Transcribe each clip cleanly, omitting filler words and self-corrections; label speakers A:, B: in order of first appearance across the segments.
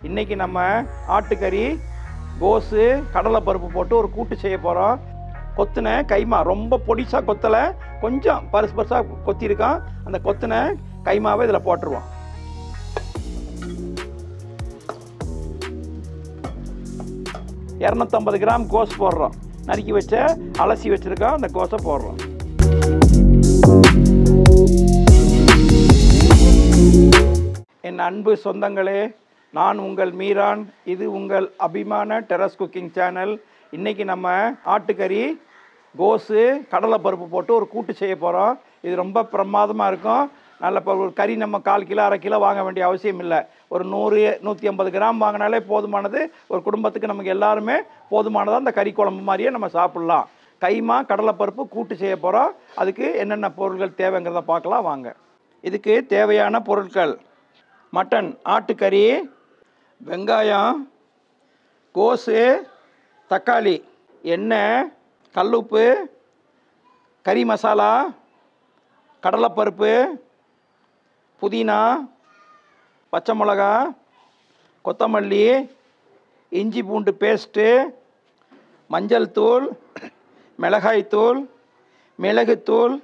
A: இன்றைக்கி நம்ம ஆட்டுக்கறி, கோஸு, கடலைப்பருப்பு போட்டு ஒரு கூட்டு செய்ய போகிறோம். கொத்துன கைமா ரொம்ப பொடிசாக கொத்தலை, கொஞ்சம் பருசு பருசாக கொத்திருக்கோம். அந்த கொத்துன கைமாவை இதில் போட்டுருவோம். $250 கிராம் கோஸ் போடுறோம். நறுக்கி வச்ச அலசி வச்சுருக்கோம். அந்த கோஸை போடுறோம். என் அன்பு சொந்தங்களே, நான் உங்கள் மீரான். இது உங்கள் அபிமான டெரஸ் குக்கிங் சேனல். இன்றைக்கி நம்ம ஆட்டுக்கறி, கோஸு, கடலைப்பருப்பு போட்டு ஒரு கூட்டு செய்ய போகிறோம். இது ரொம்ப பிரமாதமாக இருக்கும். நல்ல ஒரு கறி நம்ம 1/4 கிலோ 1/2 கிலோ வாங்க வேண்டிய அவசியம் இல்லை. ஒரு 100-150 கிராம் வாங்கினாலே போதுமானது. ஒரு குடும்பத்துக்கு நமக்கு எல்லாருமே போதுமானதாக அந்த கறி குழம்பு மாதிரியே நம்ம சாப்பிட்லாம். கைமா கடலைப்பருப்பு கூட்டு செய்ய போகிறோம். அதுக்கு என்னென்ன பொருட்கள் தேவைங்கிறத பார்க்கலாம் வாங்க. இதுக்கு தேவையான பொருட்கள்: மட்டன், ஆட்டுக்கறி, வெங்காயம், கோஸு, தக்காளி, எண்ணெய், கல்லுப்பு, கறி மசாலா, கடலைப்பருப்பு, புதினா, பச்சை மிளகா, கொத்தமல்லி, இஞ்சி பூண்டு பேஸ்ட்டு, மஞ்சள் தூள், மிளகாய்த்தூள், மிளகுத்தூள்,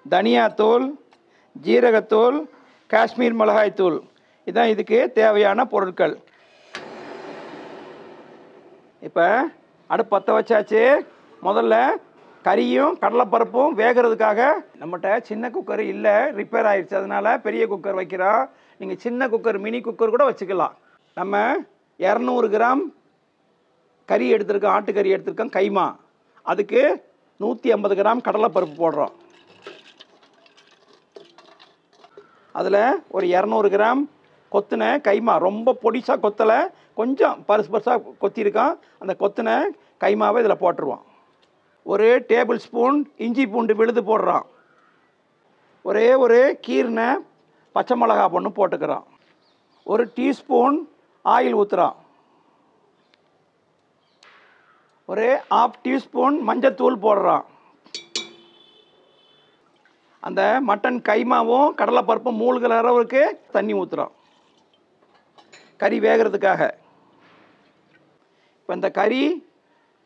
A: தனியாத்தூள், ஜீரகத்தூள், காஷ்மீர் மிளகாய்த்தூள். இதுதான் இதுக்கு தேவையான பொருட்கள். இப்போ அடுப்பு பற்ற வச்சாச்சு. முதல்ல கறியும் கடலைப்பருப்பும் வேகிறதுக்காக நம்மகிட்ட சின்ன குக்கர் இல்லை, ரிப்பேர் ஆகிடுச்சு. அதனால் பெரிய குக்கர் வைக்கிறோம். நீங்கள் சின்ன குக்கர், மினி குக்கர் கூட வச்சுக்கலாம். நம்ம 200 கிராம் கறி எடுத்துருக்கோம், ஆட்டுக்கறி எடுத்துருக்கோம் கைமா. அதுக்கு 150 கிராம் கடலைப்பருப்பு போடுறோம். அதில் ஒரு 200 கிராம் கொத்துன கைமா, ரொம்ப பொடிசாக கொத்தலை, கொஞ்சம் பருசு பருசாக கொத்திருக்கோம். அந்த கொத்துன கைமாவை இதில் போட்டுருவோம். ஒரு டேபிள் ஸ்பூன் இஞ்சி பூண்டு விழுது போடுறோம். ஒரு கீர்ன பச்சை மிளகா பொண்ணு போட்டுக்கிறோம். ஒரு டீஸ்பூன் ஆயில் ஊற்றுறோம். ஒரு 1/2 டீஸ்பூன் மஞ்சத்தூள் போடுறோம். அந்த மட்டன் கைமாவும் கடலைப்பருப்பும் மூழ்கிற அளவுக்கு தண்ணி ஊற்றுறோம், கறி வேகிறதுக்காக. இப்போ இந்த கறி,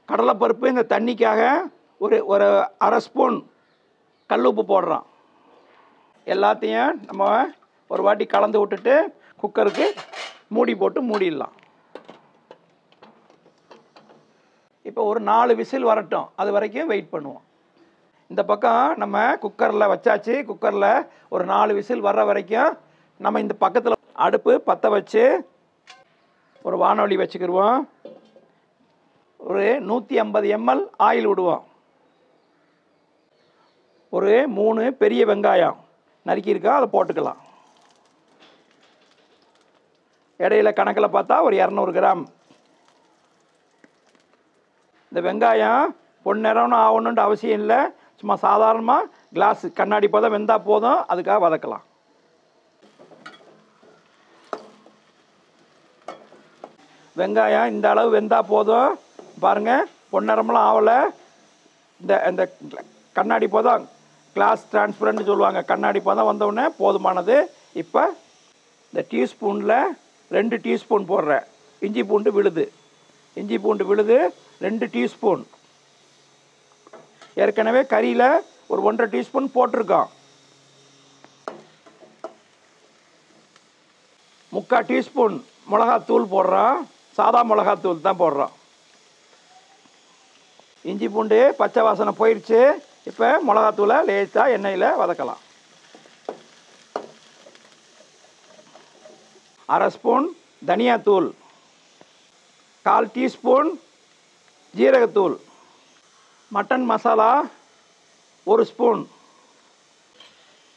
A: கடலைப்பருப்பு, இந்த தண்ணிக்காக ஒரு 1/2 ஸ்பூன் கல்லுப்பு போடுறோம். எல்லாத்தையும் நம்ம ஒரு வாட்டி கலந்து விட்டுட்டு குக்கருக்கு மூடி போட்டு மூடிடலாம். இப்போ ஒரு 4 விசில் வரட்டும், அது வரைக்கும் வெயிட் பண்ணுவோம். இந்த பக்கம் நம்ம குக்கரில் வச்சாச்சு. குக்கரில் ஒரு 4 விசில் வர்ற வரைக்கும் நம்ம இந்த பக்கத்தில் அடுப்பு பற்ற வச்சு ஒரு வானொலி வச்சுக்கிடுவோம். ஒரு 150 ml ஆயில் விடுவோம். ஒரு 3 பெரிய வெங்காயம் நறுக்கியிருக்கா, அதை போட்டுக்கலாம். இடையில கணக்கில் பார்த்தா ஒரு 200 கிராம். இந்த வெங்காயம் பொன்னிறம்னு ஆகணுன்ற அவசியம் இல்லை. சும்மா சாதாரணமாக கிளாஸ் கண்ணாடி பதம் வெந்தால் போதும், அதுக்காக வதக்கலாம். வெங்காயம் இந்த அளவு வெந்தால் போதும். பாருங்கள், பொன்னிறமெல்லாம் ஆகலை. இந்த கண்ணாடி பதம், கிளாஸ் டிரான்ஸ்பரண்ட்னு சொல்லுவாங்க, கண்ணாடி பதம் வந்தவுடனே போதுமானது. இப்போ இந்த டீஸ்பூனில் 2 டீஸ்பூன் போடுறேன். இஞ்சி பூண்டு விழுது 2 டீஸ்பூன். ஏற்கனவே கறியில் ஒரு 1/2 டீஸ்பூன் போட்டிருக்கோம். 3/4 டீஸ்பூன் மிளகாத்தூள் போடுறோம். சாதா மிளகாத்தூள் தான் போடுறோம். இஞ்சி பூண்டு பச்சை வாசனை போயிடுச்சு. இப்போ மிளகாத்தூளை லேசாக எண்ணெயில் வதக்கலாம். 1/2 ஸ்பூன் தனியாத்தூள், 1/4 டீஸ்பூன் ஜீரகத்தூள், மட்டன் மசாலா 1 ஸ்பூன்.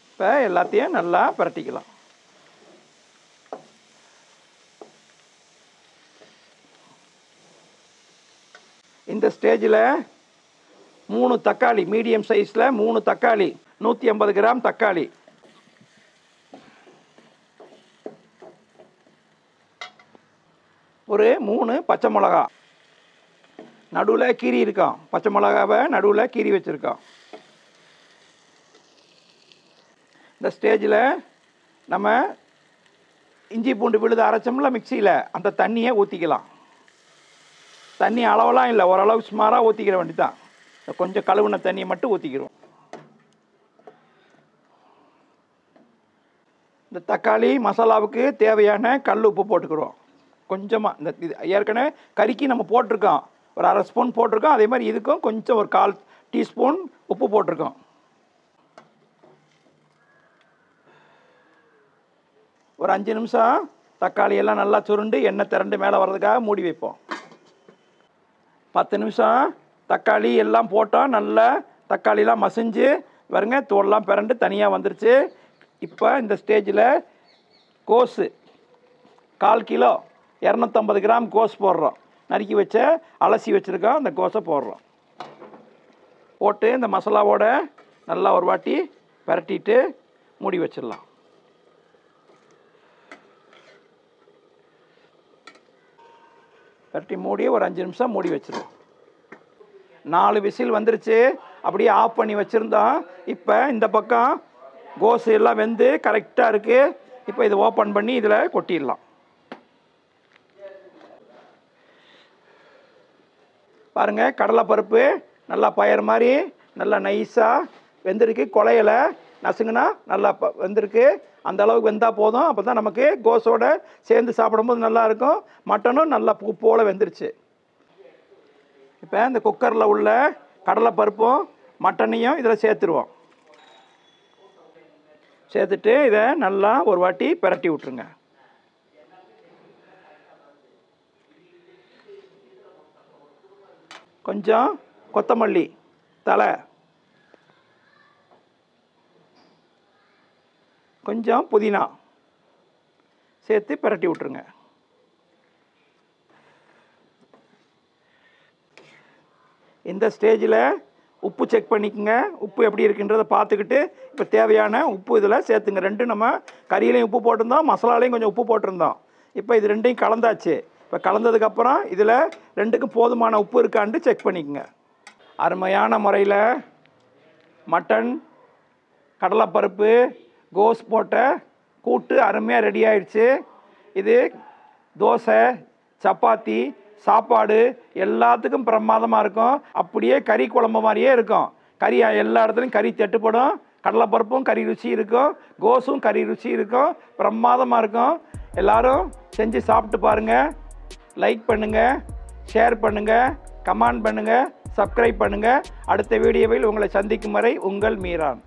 A: இப்போ எல்லாத்தையும் நல்லா பிரட்டிக்கலாம். இந்த ஸ்டேஜில் 3 தக்காளி, மீடியம் சைஸில் 3 தக்காளி, 150 கிராம் தக்காளி, ஒரு 3 பச்சை மிளகா நடுவில் கீரி இருக்கோம். பச்சை மிளகாவை நடுவில் கீரி வச்சுருக்கோம். இந்த ஸ்டேஜில் நம்ம இஞ்சி பூண்டு விழுது அரைச்சோம்ல மிக்சியில், அந்த தண்ணியை ஊற்றிக்கலாம். தண்ணி அளவெல்லாம் இல்லை, ஓரளவு சுமாராக ஊற்றிக்கிற வேண்டி தான். கொஞ்சம் கழுவுன தண்ணியை மட்டும் ஊற்றிக்கிறோம். இந்த தக்காளி மசாலாவுக்கு தேவையான கல் உப்பு போட்டுக்கிறோம் கொஞ்சமாக. இந்த இது ஏற்கனவே கறிக்கு நம்ம போட்டிருக்கோம், ஒரு அரை ஸ்பூன் போட்டிருக்கோம். அதே மாதிரி இதுக்கும் கொஞ்சம் ஒரு 1/4 டீஸ்பூன் உப்பு போட்டிருக்கோம். ஒரு 5 நிமிஷம் தக்காளி எல்லாம் நல்லா சுருண்டு எண்ணெய் திரண்டு மேலே வர்றதுக்காக மூடி வைப்போம். 10 நிமிஷம் தக்காளி எல்லாம் போட்டோம். நல்லா தக்காளிலாம் மசிஞ்சு பாருங்க, தோல்லாம் பிறண்டு தனியாக வந்துருச்சு. இப்போ இந்த ஸ்டேஜில் கோஸு 1/4 கிலோ 250 கிராம் கோஸ் போடுறோம். நறுக்கி வச்ச அலசி வச்சுருக்கோம், அந்த கோஸை போடுறோம். போட்டு இந்த மசாலாவோட நல்லா ஒரு வாட்டி பரட்டிட்டு மூடி வச்சிடலாம். பரட்டி மூடி ஒரு 5 நிமிஷம் மூடி வச்சிருவோம். 4 விசில் வந்துருச்சு, அப்படியே ஆஃப் பண்ணி வச்சுருந்தோம். இப்போ இந்த பக்கம் கோஸு எல்லாம் வெந்து கரெக்டாக இருக்குது. இப்போ இதை ஓப்பன் பண்ணி இதில் கொட்டிடலாம். பாருங்கள், கடலைப்பருப்பு நல்லா பயிர் மாதிரி நல்லா நைஸாக வெந்திருக்கு. கொலையில் நசுங்குனா நல்லா வெந்திருக்கு. அந்த அளவுக்கு வெந்தால் போதும். அப்போ தான் நமக்கு கோஸோடு சேர்ந்து சாப்பிடும்போது நல்லாயிருக்கும். மட்டனும் நல்லா பூ போல் வெந்துருச்சு. இப்போ இந்த குக்கரில் உள்ள கடலைப்பருப்பும் மட்டனையும் இதில் சேர்த்துருவோம். சேர்த்துட்டு இதை நல்லா ஒரு வாட்டி பிரட்டி விட்ருங்க. கொஞ்சம் கொத்தமல்லி தலை, கொஞ்சம் புதினா சேர்த்து பிரட்டி விட்ருங்க. இந்த ஸ்டேஜில் உப்பு செக் பண்ணிக்கோங்க. உப்பு எப்படி இருக்குன்றதை பார்த்துக்கிட்டு இப்போ தேவையான உப்பு இதில் சேர்த்துங்க. ரெண்டும் நம்ம கறியிலையும் உப்பு போட்டிருந்தோம், மசாலாலையும் கொஞ்சம் உப்பு போட்டிருந்தோம். இப்போ இது ரெண்டையும் கலந்தாச்சு. இப்போ கலந்ததுக்கப்புறம் இதில் ரெண்டுக்கும் போதுமான உப்பு இருக்கான்ட்டு செக் பண்ணிக்கோங்க. அருமையான முறையில் மட்டன், கடலைப்பருப்பு, கோஸ் போட்ட கூட்டு அருமையாக ரெடி ஆயிடுச்சு. இது தோசை, சப்பாத்தி, சாப்பாடு எல்லாத்துக்கும் பிரமாதமாக இருக்கும். அப்படியே கறி குழம்பு மாதிரியே இருக்கும். கறி எல்லா இடத்துலையும் கறி தட்டுப்படும். கடலைப்பருப்பும் கறி ருசி இருக்கும், கோஸும் கறி ருசி இருக்கும். பிரமாதமாக இருக்கும். எல்லோரும் செஞ்சு சாப்பிட்டு பாருங்கள். லைக் பண்ணுங்கள், ஷேர் பண்ணுங்கள், கமெண்ட் பண்ணுங்கள், சப்ஸ்கிரைப் பண்ணுங்கள். அடுத்த வீடியோவில் உங்களை சந்திக்கும் வரை உங்கள் மீரான்.